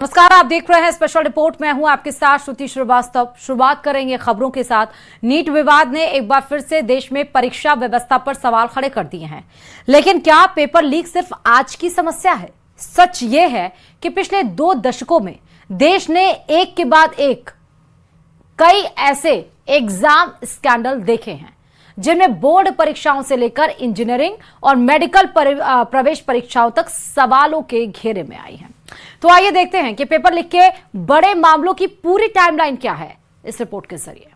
नमस्कार, आप देख रहे हैं स्पेशल रिपोर्ट। मैं हूं आपके साथ श्रुति श्रीवास्तव। शुरुआत करेंगे खबरों के साथ। नीट विवाद ने एक बार फिर से देश में परीक्षा व्यवस्था पर सवाल खड़े कर दिए हैं। लेकिन क्या पेपर लीक सिर्फ आज की समस्या है? सच ये है कि पिछले 2 दशकों में देश ने एक के बाद एक कई ऐसे एग्जाम स्कैंडल देखे हैं जिनमें बोर्ड परीक्षाओं से लेकर इंजीनियरिंग और मेडिकल प्रवेश परीक्षाओं तक सवालों के घेरे में आई हैं। तो आइए देखते हैं कि पेपर लीक के बड़े मामलों की पूरी टाइमलाइन क्या है इस रिपोर्ट के जरिए।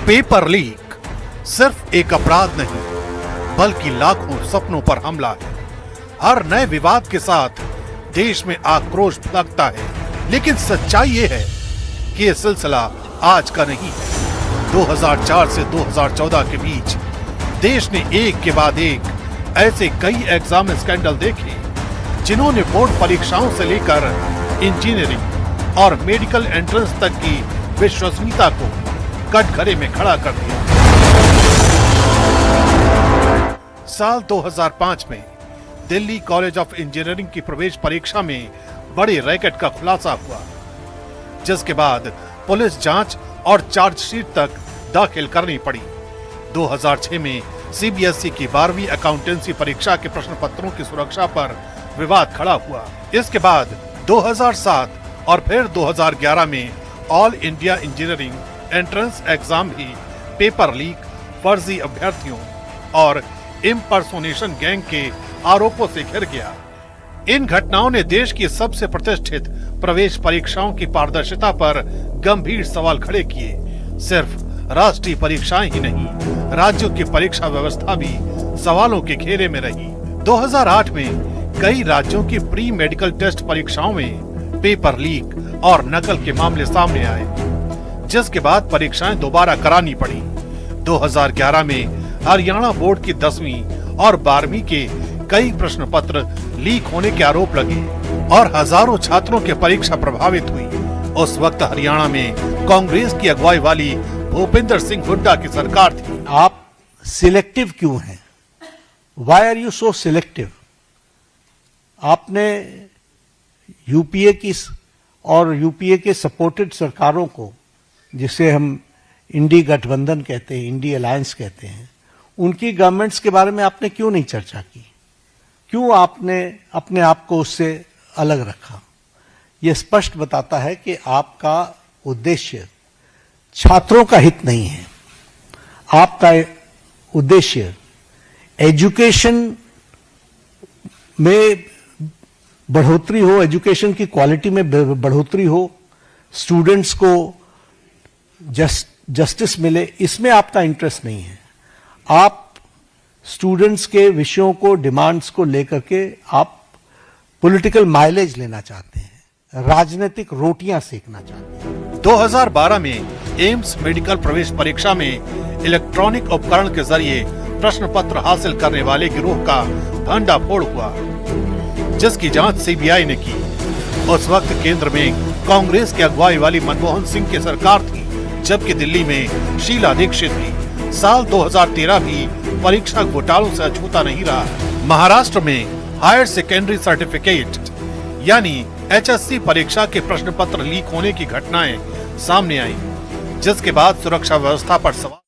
पेपर लीक सिर्फ एक अपराध नहीं बल्कि लाखों सपनों पर हमला है। हर नए विवाद के साथ देश में आक्रोश भड़कता है, लेकिन सच्चाई ये है कि ये सिलसिला आज का नहीं है। 2004 से 2014 के बीच देश ने एक के बाद एक ऐसे कई एग्जाम स्कैंडल देखे जिन्होंने बोर्ड परीक्षाओं से लेकर इंजीनियरिंग और मेडिकल एंट्रेंस तक की विश्वसनीयता को कटघरे में खड़ा कर दिया। साल 2005 में दिल्ली कॉलेज ऑफ इंजीनियरिंग की प्रवेश परीक्षा में बड़े रैकेट का खुलासा हुआ, जिसके बाद पुलिस जांच और चार्जशीट तक दाखिल करनी पड़ी। 2006 में सीबीएसई की 12वीं अकाउंटेंसी परीक्षा के प्रश्न पत्रों की सुरक्षा पर विवाद खड़ा हुआ। इसके बाद 2007 और फिर 2011 में all India engineering entrance exam भी पेपर लीक, फर्जी अभ्यर्थियों और इम्पर्सोनेशन गैंग के आरोपों से घिर गया। इन घटनाओं ने देश की सबसे प्रतिष्ठित प्रवेश परीक्षाओं की पारदर्शिता पर गंभीर सवाल खड़े किए। सिर्फ राष्ट्रीय परीक्षाएं ही नहीं, राज्यों की परीक्षा व्यवस्था भी सवालों के घेरे में रही। 2008 में कई राज्यों की प्री मेडिकल टेस्ट परीक्षाओं में पेपर लीक और नकल के मामले सामने आए, जिसके बाद परीक्षाएं दोबारा करानी पड़ी। 2011 में हरियाणा बोर्ड की 10वीं और 12वीं के कई प्रश्न पत्र लीक होने के आरोप लगे और हजारों छात्रों की परीक्षा प्रभावित हुई। उस वक्त हरियाणा में कांग्रेस की अगुवाई वाली भूपेंद्र सिंह हुड्डा की सरकार थी। आप सिलेक्टिव क्यों हैं? Why are you so selective? आपने यूपीए की और यूपीए के सपोर्टेड सरकारों को, जिसे हम इंडी गठबंधन कहते हैं, इंडी अलायंस कहते हैं, उनकी गवर्नमेंट्स के बारे में आपने क्यों नहीं चर्चा की? क्यों आपने अपने आप को उससे अलग रखा? यह स्पष्ट बताता है कि आपका उद्देश्य छात्रों का हित नहीं है। आपका उद्देश्य एजुकेशन में बढ़ोतरी हो, एजुकेशन की क्वालिटी में बढ़ोतरी हो, स्टूडेंट्स को जस्टिस मिले, इसमें आपका इंटरेस्ट नहीं है। आप स्टूडेंट्स के विषयों को, डिमांड्स को लेकर के आप पॉलिटिकल माइलेज लेना चाहते हैं, राजनीतिक रोटियां सेकना चाहते हैं। 2012 में एम्स मेडिकल प्रवेश परीक्षा में इलेक्ट्रॉनिक उपकरण के जरिए प्रश्न पत्र हासिल करने वाले गिरोह का भंडाफोड़ हुआ, जिसकी जांच सीबीआई ने की। उस वक्त केंद्र में कांग्रेस की अगुवाई वाली मनमोहन सिंह की सरकार थी, जबकि दिल्ली में शीला दीक्षित थी। साल 2013 भी परीक्षा घोटालों से अछूता नहीं रहा। महाराष्ट्र में हायर सेकेंडरी सर्टिफिकेट यानी HSC परीक्षा के प्रश्न पत्र लीक होने की घटनाएं सामने आई, जिसके बाद सुरक्षा व्यवस्था पर सवाल